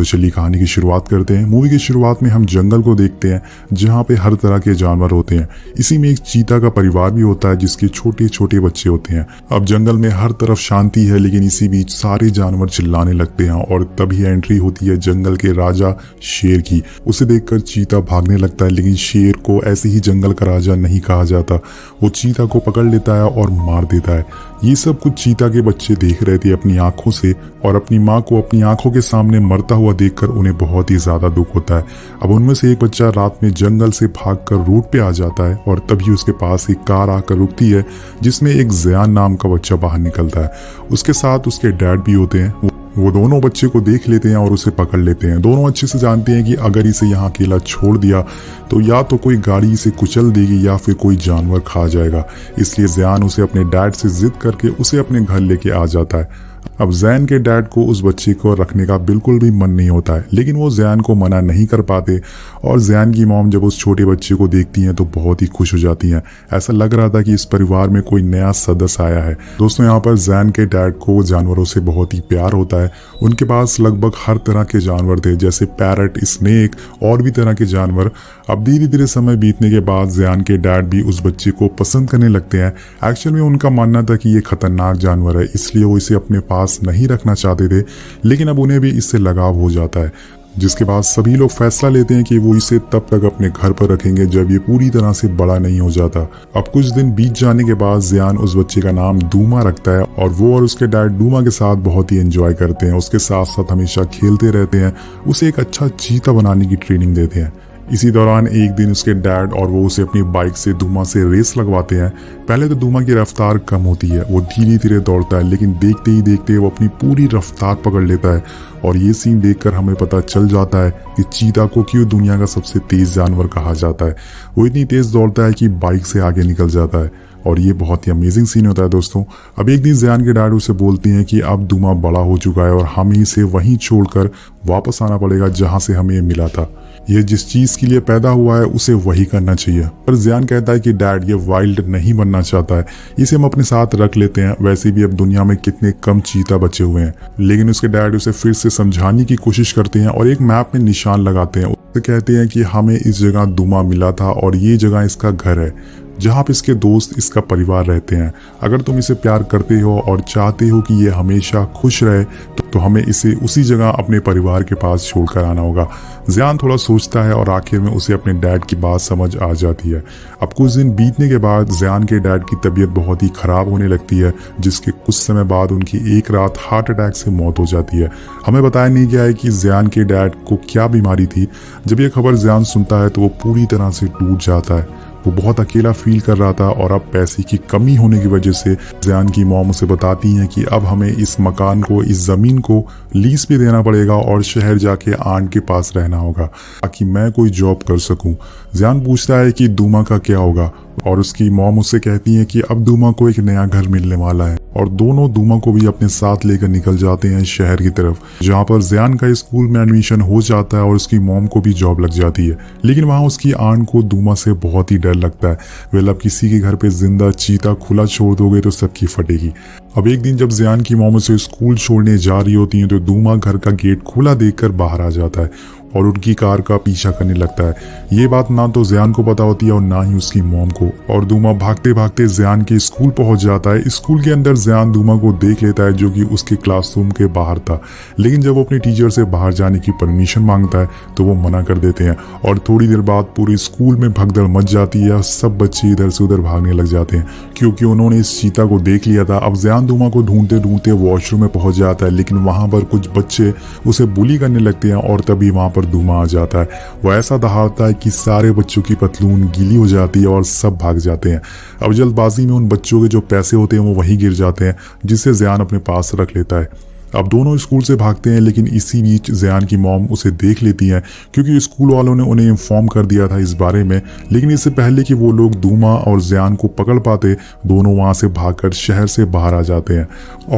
तो चलिए कहानी की शुरुआत करते हैं। मूवी की शुरुआत में हम जंगल को देखते हैं जहाँ पे हर तरह के जानवर होते हैं। इसी में एक चीता का परिवार भी होता है जिसके छोटे छोटे बच्चे होते हैं। अब जंगल में हर तरफ शांति है, लेकिन इसी बीच सारे जानवर चिल्लाने लगते हैं और तभी एंट्री होती है जंगल के राजा शेर की। उसे देखकर चीता भागने लगता है, लेकिन शेर को ऐसे ही जंगल का राजा नहीं कहा जाता। वो चीता को पकड़ लेता है और मार देता है। ये सब कुछ चीता के बच्चे देख रहे थे अपनी आंखों से, और अपनी माँ को अपनी आंखों के सामने मरता हुआ देखकर उन्हें बहुत ही ज्यादा दुख होता है। अब उनमें से एक बच्चा रात में जंगल से भागकर रोड पे आ जाता है और तभी उसके पास एक कार आकर रुकती है जिसमें एक ज़यान नाम का बच्चा बाहर निकलता है। उसके साथ उसके डैड भी होते हैं। वो दोनों बच्चे को देख लेते हैं और उसे पकड़ लेते हैं। दोनों अच्छे से जानते हैं कि अगर इसे यहाँ अकेला छोड़ दिया तो या तो कोई गाड़ी इसे कुचल देगी या फिर कोई जानवर खा जाएगा। इसलिए ज़यान उसे अपने डैड से जिद करके उसे अपने घर लेके आ जाता है। अब ज़यान के डैड को उस बच्चे को रखने का बिल्कुल भी मन नहीं होता है, लेकिन वो ज़यान को मना नहीं कर पाते। और ज़यान की मॉम जब उस छोटे बच्चे को देखती हैं तो बहुत ही खुश हो जाती हैं। ऐसा लग रहा था कि इस परिवार में कोई नया सदस्य आया है। दोस्तों, यहाँ पर ज़यान के डैड को जानवरों से बहुत ही प्यार होता है। उनके पास लगभग हर तरह के जानवर थे, जैसे पैरट, स्नेक और भी तरह के जानवर। अब धीरे धीरे समय बीतने के बाद ज़यान के डैड भी उस बच्चे को पसंद करने लगते हैं। एक्चुअल में उनका मानना था कि ये खतरनाक जानवर है, इसलिए वो इसे अपने पास नहीं रखना चाहते थे, लेकिन अब उन्हें भी इससे लगाव हो जाता है। जिसके बाद सभी लोग फैसला लेते हैं कि वो इसे तब तक अपने घर पर रखेंगे जब ये पूरी तरह से बड़ा नहीं हो जाता। अब कुछ दिन बीत जाने के बाद ज़यान उस बच्चे का नाम डूमा रखता है और वो और उसके डैड डूमा के साथ बहुत ही एंजॉय करते हैं। उसके साथ साथ हमेशा खेलते रहते हैं, उसे एक अच्छा चीता बनाने की ट्रेनिंग देते हैं। इसी दौरान एक दिन उसके डैड और वो उसे अपनी बाइक से डूमा से रेस लगवाते हैं। पहले तो डूमा की रफ्तार कम होती है, वो धीरे धीरे दौड़ता है, लेकिन देखते ही देखते वो अपनी पूरी रफ्तार पकड़ लेता है। और ये सीन देखकर हमें पता चल जाता है कि चीता को क्यों दुनिया का सबसे तेज जानवर कहा जाता है। वो इतनी तेज दौड़ता है कि बाइक से आगे निकल जाता है और ये बहुत ही अमेजिंग सीन होता है दोस्तों। अब एक दिन ज़यान के डैड उसे बोलते हैं कि अब डूमा बड़ा हो चुका है और हमें इसे वहीं छोड़कर वापस आना पड़ेगा जहां से हमें ये मिला था। ये जिस चीज के लिए पैदा हुआ है उसे वही करना चाहिए। पर ज़यान कहता है कि डैड ये वाइल्ड नहीं बनना चाहता है, इसे हम अपने साथ रख लेते हैं। वैसे भी अब दुनिया में कितने कम चीता बचे हुए हैं। लेकिन उसके डैड उसे फिर से समझाने की कोशिश करते हैं और एक मैप में निशान लगाते हैं। उसे कहते हैं कि हमें इस जगह डूमा मिला था और ये जगह इसका घर है जहाँ पे इसके दोस्त, इसका परिवार रहते हैं। अगर तुम इसे प्यार करते हो और चाहते हो कि ये हमेशा खुश रहे तो हमें इसे उसी जगह अपने परिवार के पास छोड़कर आना होगा। ज़यान थोड़ा सोचता है और आखिर में उसे अपने डैड की बात समझ आ जाती है। अब कुछ दिन बीतने के बाद ज़यान के डैड की तबीयत बहुत ही खराब होने लगती है, जिसके कुछ समय बाद उनकी एक रात हार्ट अटैक से मौत हो जाती है। हमें बताया नहीं गया है कि ज़यान के डैड को क्या बीमारी थी। जब ये खबर ज़यान सुनता है तो वो पूरी तरह से टूट जाता है। वो बहुत अकेला फील कर रहा था और अब पैसे की कमी होने की वजह से ज़यान की मॉम उसे बताती हैं कि अब हमें इस मकान को, इस ज़मीन को लीज पे देना पड़ेगा और शहर जाके आंट के पास रहना होगा ताकि मैं कोई जॉब कर सकूं। ज़यान पूछता है कि डूमा का क्या होगा और उसकी मॉम उससे कहती है कि अब डूमा को एक नया घर मिलने वाला है और दोनों डूमा को भी अपने साथ लेकर निकल जाते हैं शहर की तरफ, जहाँ पर ज़यान का स्कूल में एडमिशन हो जाता है और उसकी मॉम को भी जॉब लग जाती है। लेकिन वहाँ उसकी आंट को डूमा से बहुत ही डर लगता है। वेल, अब किसी के घर पे जिंदा चीता खुला छोड़ दोगे तो सबकी फटेगी। अब एक दिन जब ज़यान की मॉम उसे स्कूल छोड़ने जा रही होती है तो डूमा घर का गेट खुला देखकर बाहर आ जाता है और उनकी कार का पीछा करने लगता है। ये बात ना तो ज़यान को पता होती है और ना ही उसकी मॉम को। और डूमा भागते भागते ज़यान के स्कूल पहुंच जाता है। स्कूल के अंदर ज़यान डूमा को देख लेता है जो कि उसके क्लासरूम के बाहर था। लेकिन जब वो अपने टीचर से बाहर जाने की परमिशन मांगता है तो वो मना कर देते हैं और थोड़ी देर बाद पूरे स्कूल में भगदड़ मच जाती है। सब बच्चे इधर से उधर भागने लग जाते हैं क्योंकि उन्होंने इस चीता को देख लिया था। अब ज़यान डूमा को ढूंढते ढूंढते वॉशरूम में पहुंच जाता है, लेकिन वहां पर कुछ बच्चे उसे बुली करने लगते हैं और तभी वहां पर डूमा आ जाता है। वो ऐसा दहाड़ता है कि सारे बच्चों की पतलून गीली हो जाती है और सब भाग जाते हैं। अब जल्दबाजी में उन बच्चों के जो पैसे होते हैं वो वहीं गिर जाते हैं, जिससे ज़यान अपने पास रख लेता है। अब दोनों स्कूल से भागते हैं, लेकिन इसी बीच ज़यान की मॉम उसे देख लेती हैं क्योंकि स्कूल वालों ने उन्हें इन्फॉर्म कर दिया था इस बारे में। लेकिन इससे पहले कि वो लोग डूमा और ज़यान को पकड़ पाते, दोनों वहां से भागकर शहर से बाहर आ जाते हैं।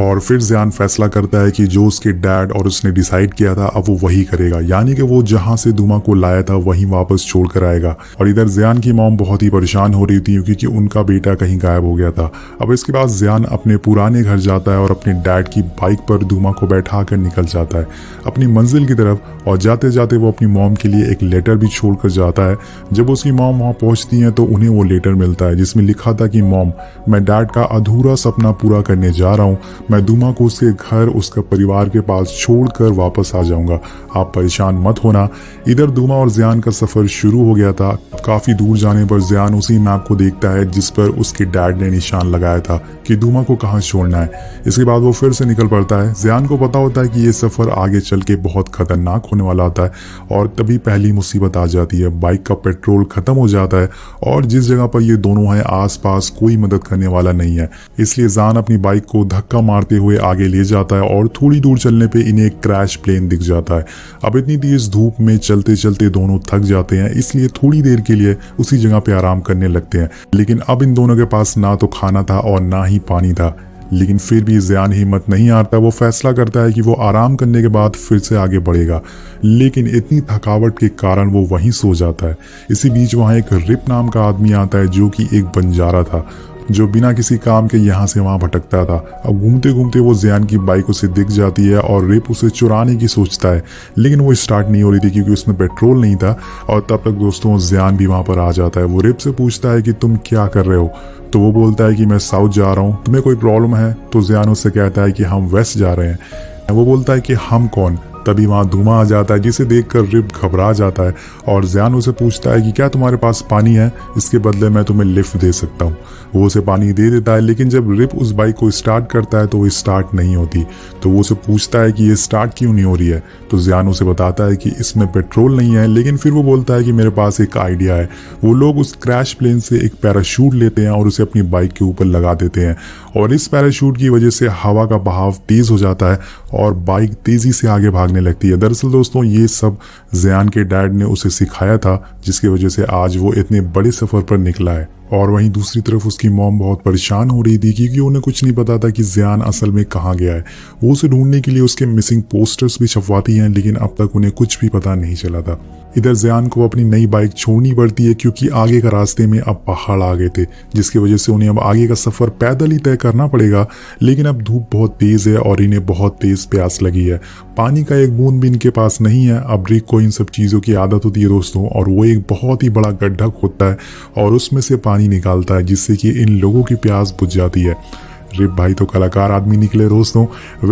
और फिर ज़यान फैसला करता है कि जो उसके डैड और उसने डिसाइड किया था अब वो वही करेगा, यानी कि वो जहाँ से डूमा को लाया था वहीं वापस छोड़ कर आएगा। और इधर ज़यान की मॉम बहुत ही परेशान हो रही थी क्योंकि उनका बेटा कहीं गायब हो गया था। अब इसके बाद ज़यान अपने पुराने घर जाता है और अपने डैड की बाइक पर धुमा को बैठा कर निकल जाता है अपनी मंजिल की तरफ। और जाते जाते वो अपनी मॉम के लिए एक लेटर भी छोड़कर जाता है। जब उसकी मॉम वहाँ पहुँचती है तो उन्हें वो लेटर मिलता है जिसमें लिखा था कि मॉम, मैं डैड का अधूरा सपना पूरा करने जा रहा हूँ। मैं धुमा को उसके घर, उसका परिवार के पास छोड़कर वापस आ जाऊंगा, आप परेशान मत होना। इधर धुमा और जियान का सफर शुरू हो गया था। काफी दूर जाने पर जियान उसी मैप को देखता है जिस पर उसके डैड ने निशान लगाया था कि धुमा को कहाँ छोड़ना है। इसके बाद वो फिर से निकल पड़ता है। जियान को पता होता है कि ये सफर आगे चल के बहुत खतरनाक होने वाला होता है और तभी पहली मुसीबत आ जाती है। बाइक का पेट्रोल खत्म हो जाता है और जिस जगह पर ये दोनों हैं आसपास कोई मदद करने वाला नहीं है। इसलिए जियान अपनी बाइक को धक्का मारते हुए आगे ले जाता है और थोड़ी दूर चलने पे इन्हें एक क्रैश प्लेन दिख जाता है। अब इतनी तेज धूप में चलते चलते दोनों थक जाते हैं, इसलिए थोड़ी देर के लिए उसी जगह पे आराम करने लगते हैं। लेकिन अब इन दोनों के पास ना तो खाना था और ना ही पानी था। लेकिन फिर भी जियान हिम्मत नहीं हारता। वो फैसला करता है कि वो आराम करने के बाद फिर से आगे बढ़ेगा। लेकिन इतनी थकावट के कारण वो वहीं सो जाता है। इसी बीच वहाँ एक रिप नाम का आदमी आता है जो कि एक बंजारा था जो बिना किसी काम के यहाँ से वहाँ भटकता था। अब घूमते घूमते वो जियान की बाइक उसे दिख जाती है और रिप उसे चुराने की सोचता है, लेकिन वो स्टार्ट नहीं हो रही थी क्योंकि उसमें पेट्रोल नहीं था। और तब तक दोस्तों जियान भी वहाँ पर आ जाता है। वो रिप से पूछता है कि तुम क्या कर रहे हो, तो वो बोलता है कि मैं साउथ जा रहा हूँ, तुम्हें कोई प्रॉब्लम है? तो जियान उससे कहता है कि हम वेस्ट जा रहे हैं। वो बोलता है कि हम कौन? तभी वहाँ धुमा आ जाता है जिसे देखकर रिप घबरा जाता है और जियान उसे पूछता है कि क्या तुम्हारे पास पानी है, इसके बदले मैं तुम्हें लिफ्ट दे सकता हूँ। वो उसे पानी दे देता है, लेकिन जब रिप उस बाइक को स्टार्ट करता है तो वो स्टार्ट नहीं होती। तो वो उसे पूछता है कि ये स्टार्ट क्यों नहीं हो रही है। तो जियान उसे बताता है कि इसमें पेट्रोल नहीं है, लेकिन फिर वो बोलता है कि मेरे पास एक आइडिया है। वो लोग उस क्रैश प्लेन से एक पैराशूट लेते हैं और उसे अपनी बाइक के ऊपर लगा देते हैं और इस पैराशूट की वजह से हवा का बहाव तेज हो जाता है और बाइक तेजी से आगे भागने लगती है। दरअसल दोस्तों ये सब जियान के डैड ने उसे सिखाया था, जिसकी वजह से आज वो इतने बड़े सफर पर निकला है। और वहीं दूसरी तरफ उसकी मॉम बहुत परेशान हो रही थी क्योंकि उन्हें कुछ नहीं पता था कि जियान असल में कहाँ गया है। वो उसे ढूंढने के लिए उसके मिसिंग पोस्टर्स भी छपवाती हैं, लेकिन अब तक उन्हें कुछ भी पता नहीं चला था। इधर जियान को अपनी नई बाइक छोड़नी पड़ती है क्योंकि आगे का रास्ते में अब पहाड़ आ गए थे, जिसकी वजह से उन्हें अब आगे का सफर पैदल ही तय करना पड़ेगा। लेकिन अब धूप बहुत तेज है और इन्हें बहुत तेज प्यास लगी है। पानी का एक बूंद भी इनके पास नहीं है। अब रिक को इन सब चीज़ों की आदत होती है दोस्तों, और वो एक बहुत ही बड़ा गड्ढा खोदता है और उसमें से पानी निकालता है जिससे कि इन लोगों की प्यास बुझ जाती है। रिप भाई तो कलाकार आदमी निकले दोस्तों।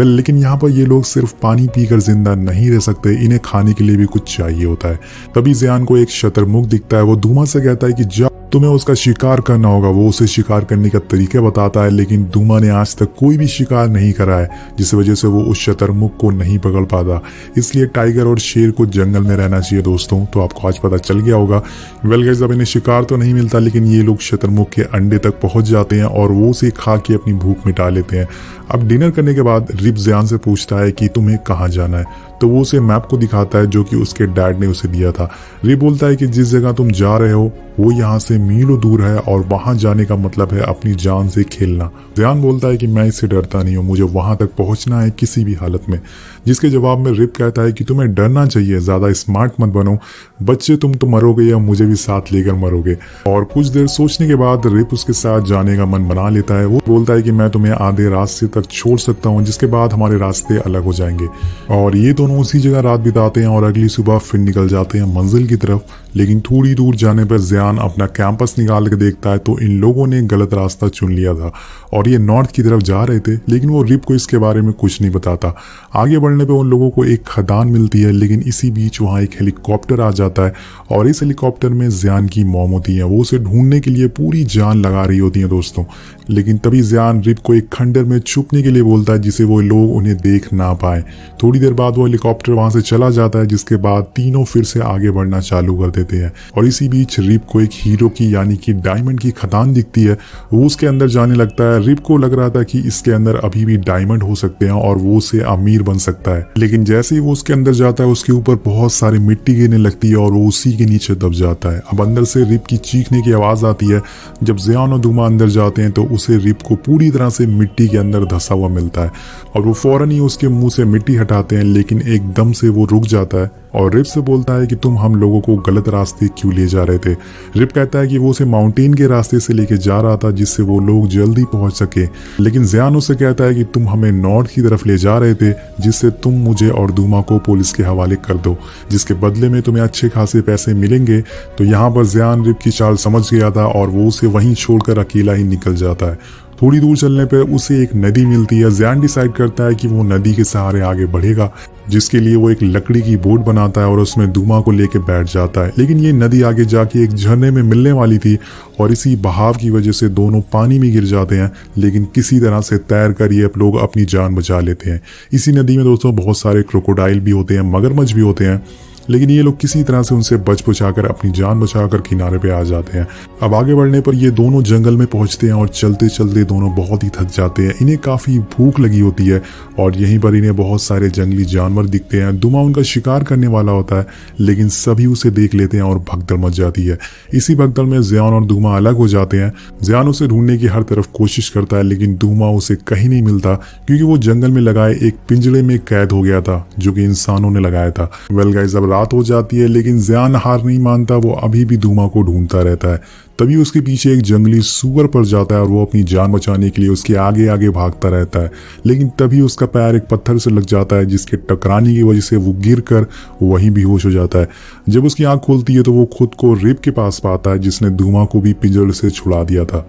लेकिन यहाँ पर ये लोग सिर्फ पानी पीकर जिंदा नहीं रह सकते, इन्हें खाने के लिए भी कुछ चाहिए होता है। तभी जियान को एक शतरमुख दिखता है। वो धुमा से कहता है कि जा, तुम्हें उसका शिकार करना होगा। वो उसे शिकार करने का तरीके बताता है, लेकिन धुमा ने आज तक कोई भी शिकार नहीं करा है, जिस वजह से वो उस शतरमुख को नहीं पकड़ पाता। इसलिए टाइगर और शेर को जंगल में रहना चाहिए दोस्तों। तो आपको आज पता चल गया होगा। गाइस, अब इन्हें शिकार तो नहीं मिलता, लेकिन ये लोग शतरमुख के अंडे तक पहुंच जाते हैं और वो उसे खा के अपनी भूख मिटा लेते हैं। अब डिनर करने के बाद रिप जियान से पूछता है कि तुम्हें कहाँ जाना है। तो वो उसे मैप को दिखाता है जो कि उसके डैड ने उसे दिया था। रिप बोलता है कि जिस जगह तुम जा रहे हो वो यहाँ से मीलों दूर है और वहां जाने का मतलब है अपनी जान से खेलना। जियान बोलता है कि मैं इससे डरता नहीं हूँ, मुझे वहां तक पहुंचना है किसी भी हालत में। जिसके जवाब में रिप कहता है कि तुम्हें डरना चाहिए, ज्यादा स्मार्ट मत बनो, बच्चे तुम तो मरोगे या मुझे भी साथ लेकर मरोगे। और कुछ देर सोचने के बाद रिप उसके साथ जाने का मन बना लेता है। वो बोलता है कि मैं तुम्हें आधे रास्ते तक छोड़ सकता हूँ, जिसके बाद हमारे रास्ते अलग हो जाएंगे। और ये दोनों उसी जगह रात बिताते हैं और अगली सुबह फिर निकल जाते हैं मंजिल की तरफ। लेकिन थोड़ी दूर जाने पर जियान अपना कैंपस निकाल के देखता है तो इन लोगों ने गलत रास्ता चुन लिया था और ये नॉर्थ की तरफ जा रहे थे। लेकिन वो रिप को इसके बारे में कुछ नहीं बताता। आगे बढ़ने पे उन लोगों को एक खदान मिलती है, लेकिन इसी बीच वहाँ एक हेलीकॉप्टर आ जाता है और इस हेलीकॉप्टर में जियान की मॉम होती है। वो उसे ढूंढने के लिए पूरी जान लगा रही होती है दोस्तों। लेकिन तभी जियान रिप को एक खंडर में छुपने के लिए बोलता है जिसे वो लोग उन्हें देख ना पाए। थोड़ी देर बाद वो हेलीकॉप्टर वहां से चला जाता है, जिसके बाद तीनों फिर से आगे बढ़ना चालू कर देते हैं। और इसी बीच रिप को एक हीरो की यानी कि डायमंड की खदान दिखती है। वो उसके अंदर जाने लगता है। रिप को लग रहा था कि इसके अंदर अभी भी डायमंड हो सकते हैं और वो उससे अमीर बन सकता है। लेकिन जैसे ही वो उसके अंदर जाता है उसके ऊपर बहुत सारी मिट्टी गिरने लगती है और वो उसी के नीचे दब जाता है। अब अंदर से रिप की चीखने की आवाज आती है। जब जियान और धुमा अंदर जाते हैं तो उसे रिप को पूरी तरह से मिट्टी के अंदर धंसा हुआ मिलता है और वो फौरन ही उसके मुंह से मिट्टी हटाते हैं, लेकिन एकदम से वो रुक जाता है और रिप से बोलता है कि तुम हम लोगों को गलत रास्ते क्यों ले जा रहे थे। रिप कहता है कि वो उसे माउंटेन के रास्ते से लेके जा रहा था जिससे वो लोग जल्दी पहुंच सके, लेकिन जियान उसे कहता है कि तुम हमें नॉर्थ की तरफ ले जा रहे थे जिससे तुम मुझे और दूमा को पुलिस के हवाले कर दो, जिसके बदले में तुम्हें अच्छे खासे पैसे मिलेंगे। तो यहाँ पर जियान रिप की चाल समझ गया था और वो उसे वहीं छोड़कर अकेला ही निकल जाता है। थोड़ी दूर चलने पर उसे एक नदी मिलती है। जियान डिसाइड करता है कि वो नदी के सहारे आगे बढ़ेगा, जिसके लिए वो एक लकड़ी की बोट बनाता है और उसमें दूमा को लेके बैठ जाता है। लेकिन ये नदी आगे जाके एक झरने में मिलने वाली थी और इसी बहाव की वजह से दोनों पानी में गिर जाते हैं, लेकिन किसी तरह से तैर कर ये लोग अपनी जान बचा लेते हैं। इसी नदी में दोस्तों बहुत सारे क्रोकोडाइल भी होते हैं, मगरमच्छ भी होते हैं, लेकिन ये लोग किसी तरह से उनसे बच बचाकर अपनी जान बचाकर किनारे पे आ जाते हैं। अब आगे बढ़ने पर ये दोनों जंगल में पहुंचते हैं और चलते चलते दोनों बहुत ही थक जाते हैं। इन्हें काफी भूख लगी होती है और यहीं पर इन्हें बहुत सारे जंगली जानवर दिखते हैं। दूमा उनका शिकार करने वाला होता है, लेकिन सभी उसे देख लेते हैं और भगदड़ मच जाती है। इसी भगदड़ में जियान और दूमा अलग हो जाते हैं। जियान उसे ढूंढने की हर तरफ कोशिश करता है, लेकिन दूमा उसे कहीं नहीं मिलता क्योंकि वो जंगल में लगाए एक पिंजड़े में कैद हो गया था जो कि इंसानों ने लगाया था। वेल गाइस, अब रात हो जाती है, लेकिन जियान हार नहीं मानता। वो अभी भी दूमा को ढूंढता रहता है। तभी उसके पीछे एक जंगली सूअर पड़ जाता है और वो अपनी जान बचाने के लिए उसके आगे आगे भागता रहता है, लेकिन तभी उसका पैर एक पत्थर से लग जाता है जिसके टकराने की वजह से वो गिरकर वहीं बेहोश हो जाता है। जब उसकी आंख खुलती है तो वो खुद को रिप के पास पाता है जिसने दूमा को भी पिंजरे से छुड़ा दिया था।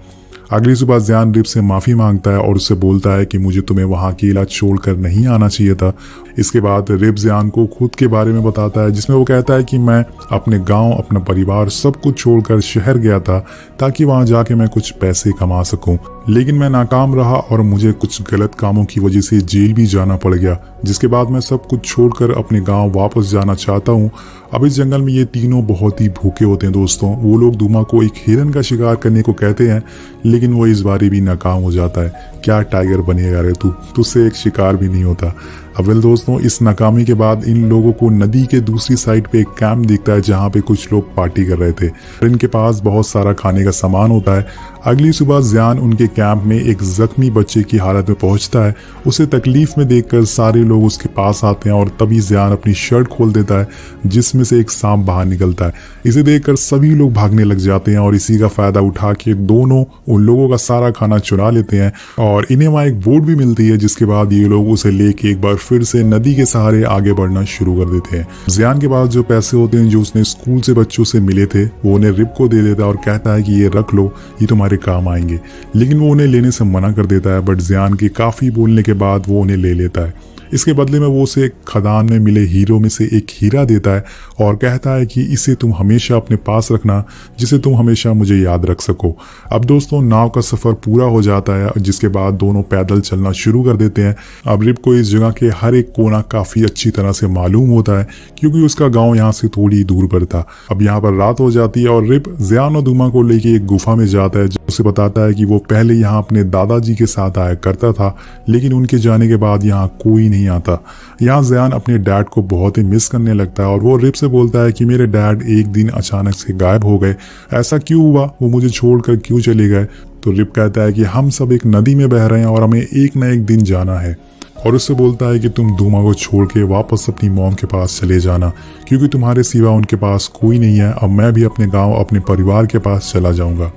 अगली सुबह जियान रिप से माफी मांगता है और उससे बोलता है कि मुझे तुम्हें वहां अकेला छोड़कर नहीं आना चाहिए था। इसके बाद रिप जियान को खुद के बारे में बताता है, जिसमें वो कहता है कि मैं अपने गांव, अपना परिवार सब कुछ छोड़कर शहर गया था ताकि वहां जाके मैं कुछ पैसे कमा सकूं, लेकिन मैं नाकाम रहा और मुझे कुछ गलत कामों की वजह से जेल भी जाना पड़ गया, जिसके बाद मैं सब कुछ छोड़कर अपने गाँव वापस जाना चाहता हूँ। अब इस जंगल में ये तीनों बहुत ही भूखे होते हैं दोस्तों। वो लोग दूमा को एक हिरन का शिकार करने को कहते हैं, लेकिन वो इस बारी भी नाकाम हो जाता है। क्या टाइगर बनेगा रे तू, तुझसे एक शिकार भी नहीं होता। अब वेल दोस्तों, इस नाकामी के बाद इन लोगों को नदी के दूसरी साइड पे एक कैंप दिखता है जहाँ पे कुछ लोग पार्टी कर रहे थे। इनके पास बहुत सारा खाने का सामान होता है। अगली सुबह जियान उनके कैंप में एक जख्मी बच्चे की हालत में पहुंचता है। उसे तकलीफ में देखकर सारे लोग उसके पास आते हैं और तभी जियान अपनी शर्ट खोल देता है जिसमें से एक सांप बाहर निकलता है। इसे देखकर सभी लोग भागने लग जाते हैं और इसी का फायदा उठा के दोनों उन लोगों का सारा खाना चुरा लेते हैं और इन्हें वहाँ एक बोट भी मिलती है, जिसके बाद ये लोग उसे लेके एक बार फिर से नदी के सहारे आगे बढ़ना शुरू कर देते हैं। जियान के पास जो पैसे होते हैं जो उसने स्कूल से बच्चों से मिले थे वो उन्हें रिप को दे देता है और कहता है कि ये रख लो, ये तुम्हारे काम आएंगे, लेकिन वो उन्हें लेने से मना कर देता है। बट जियान के काफी बोलने के बाद वो उन्हें ले लेता है। इसके बदले में वो उसे खदान में मिले हीरो में से एक हीरा देता है और कहता है कि इसे तुम हमेशा अपने पास रखना, जिसे तुम हमेशा मुझे याद रख सको। अब दोस्तों, नाव का सफर पूरा हो जाता है, जिसके बाद दोनों पैदल चलना शुरू कर देते हैं। अब रिप को इस जगह के हर एक कोना काफी अच्छी तरह से मालूम होता है क्योंकि उसका गाँव यहाँ से थोड़ी दूर पर था। अब यहाँ पर रात हो जाती है और रिप जियान और दूमा को लेके एक गुफा में जाता है, जो उसे बताता है कि वो पहले यहाँ अपने दादाजी के साथ आया करता था, लेकिन उनके जाने के बाद यहाँ कोई नहीं आता। यहाँ जियान अपने डैड को बहुत ही मिस करने लगता है और वो रिप से बोलता है कि मेरे डैड एक दिन अचानक से गायब हो गए, ऐसा क्यों हुआ, वो मुझे छोड़कर क्यों चले गए। तो रिप कहता है कि हम सब एक नदी में बह रहे हैं और हमें एक न एक दिन जाना है, और उससे बोलता है कि तुम दूमा को छोड़ के वापस अपनी मॉम के पास चले जाना क्योंकि तुम्हारे सिवा उनके पास कोई नहीं है। अब मैं भी अपने गाँव, अपने परिवार के पास चला जाऊंगा।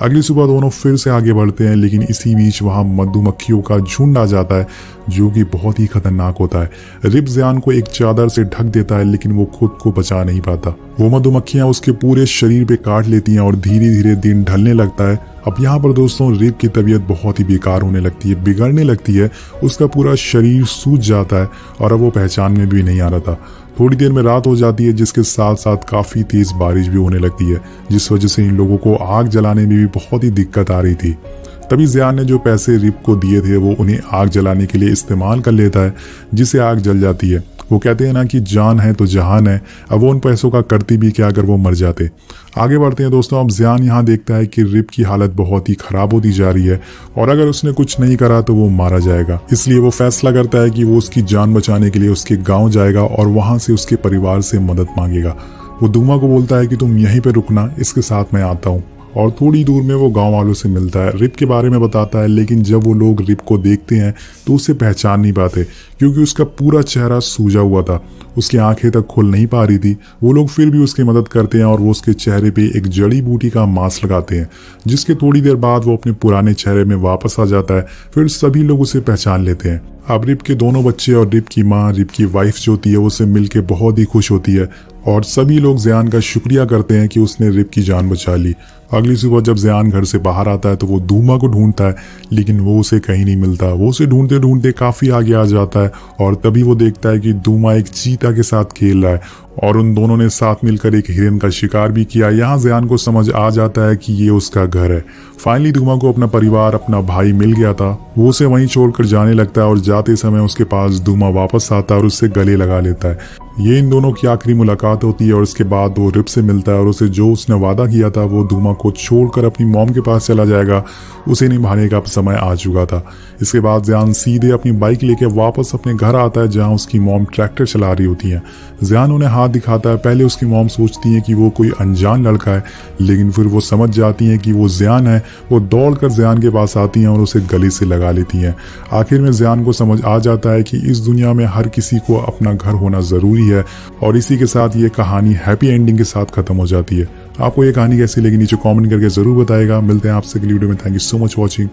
अगली सुबह दोनों फिर से आगे बढ़ते हैं, लेकिन इसी बीच वहां मधुमक्खियों का झुंड आ जाता है जो कि बहुत ही खतरनाक होता है। रिप जियान को एक चादर से ढक देता है, लेकिन वो खुद को बचा नहीं पाता। वो मधुमक्खियां उसके पूरे शरीर पे काट लेती हैं और धीरे धीरे दिन ढलने लगता है। अब यहाँ पर दोस्तों रिप की तबीयत बहुत ही बेकार होने लगती है, बिगड़ने लगती है। उसका पूरा शरीर सूज जाता है और अब वो पहचान में भी नहीं आ रहा था। थोड़ी देर में रात हो जाती है, जिसके साथ साथ काफी तेज बारिश भी होने लगती है, जिस वजह से इन लोगों को आग जलाने में भी बहुत ही दिक्कत आ रही थी। तभी जियान ने जो पैसे रिप को दिए थे वो उन्हें आग जलाने के लिए इस्तेमाल कर लेता है, जिससे आग जल जाती है। वो कहते हैं ना कि जान है तो जहान है। अब वो उन पैसों का करती भी क्या अगर वो मर जाते। आगे बढ़ते हैं दोस्तों। अब जियान यहाँ देखता है कि रिप की हालत बहुत ही खराब होती जा रही है और अगर उसने कुछ नहीं करा तो वो मारा जाएगा। इसलिए वो फैसला करता है कि वो उसकी जान बचाने के लिए उसके गाँव जाएगा और वहां से उसके परिवार से मदद मांगेगा। वो दूमा को बोलता है कि तुम यहीं पर रुकना, इसके साथ मैं आता हूँ, और थोड़ी दूर में वो गांव वालों से मिलता है, रिप के बारे में बताता है। लेकिन जब वो लोग रिप को देखते हैं तो उसे पहचान नहीं पाते क्योंकि उसका पूरा चेहरा सूजा हुआ था, उसकी आंखें तक खुल नहीं पा रही थी। वो लोग फिर भी उसकी मदद करते हैं और वो उसके चेहरे पे एक जड़ी बूटी का मास्क लगाते हैं, जिसके थोड़ी देर बाद वो अपने पुराने चेहरे में वापस आ जाता है। फिर सभी लोग उसे पहचान लेते हैं। अब रिप के दोनों बच्चे और रिप की माँ, रिप की वाइफ जो होती है, उसे मिलके बहुत ही खुश होती है और सभी लोग ज़ियान का शुक्रिया करते हैं कि उसने रिप की जान बचा ली। अगली सुबह जब ज़ियान घर से बाहर आता है तो वो धूमा को ढूंढता है, लेकिन वो उसे कहीं नहीं मिलता। वो उसे ढूंढते ढूंढते काफ़ी आगे आ जाता है और तभी वो देखता है कि धूमा एक चीता के साथ खेल रहा है और उन दोनों ने साथ मिलकर एक हिरन का शिकार भी किया। यहाँ ज़ियान को समझ आ जाता है कि ये उसका घर है। फाइनली धूमा को अपना परिवार, अपना भाई मिल गया था। वो उसे वहीं छोड़कर जाने लगता है और जाते समय उसके पास धूमा वापस आता है और उससे गले लगा लेता है। ये इन दोनों की आखिरी मुलाकात होती है और उसके बाद वो रिप से मिलता है और उसे जो उसने वादा किया था वो धूमा को छोड़कर अपनी मॉम के पास चला जाएगा, उसे निभाने का समय आ चुका था। इसके बाद ज़ियान सीधे अपनी बाइक लेके वापस अपने घर आता है जहाँ उसकी मॉम ट्रैक्टर चला रही होती है। ज़ियान उन्हें हाथ दिखाता है। पहले उसकी मॉम सोचती है कि वो कोई अनजान लड़का है, लेकिन फिर वो समझ जाती है कि वो ज़ियान है। वो दौड़कर ज़ियान के पास आती हैं और उसे गले से लगा लेती हैं। आखिर में ज़ियान को समझ आ जाता है कि इस दुनिया में हर किसी को अपना घर होना ज़रूरी है और इसी के साथ ये कहानी हैप्पी एंडिंग के साथ खत्म हो जाती है। आपको ये कहानी कैसी लगी नीचे कमेंट करके ज़रूर बताएगा। मिलते हैं आपसे अगली वीडियो में। Thank you so much watching.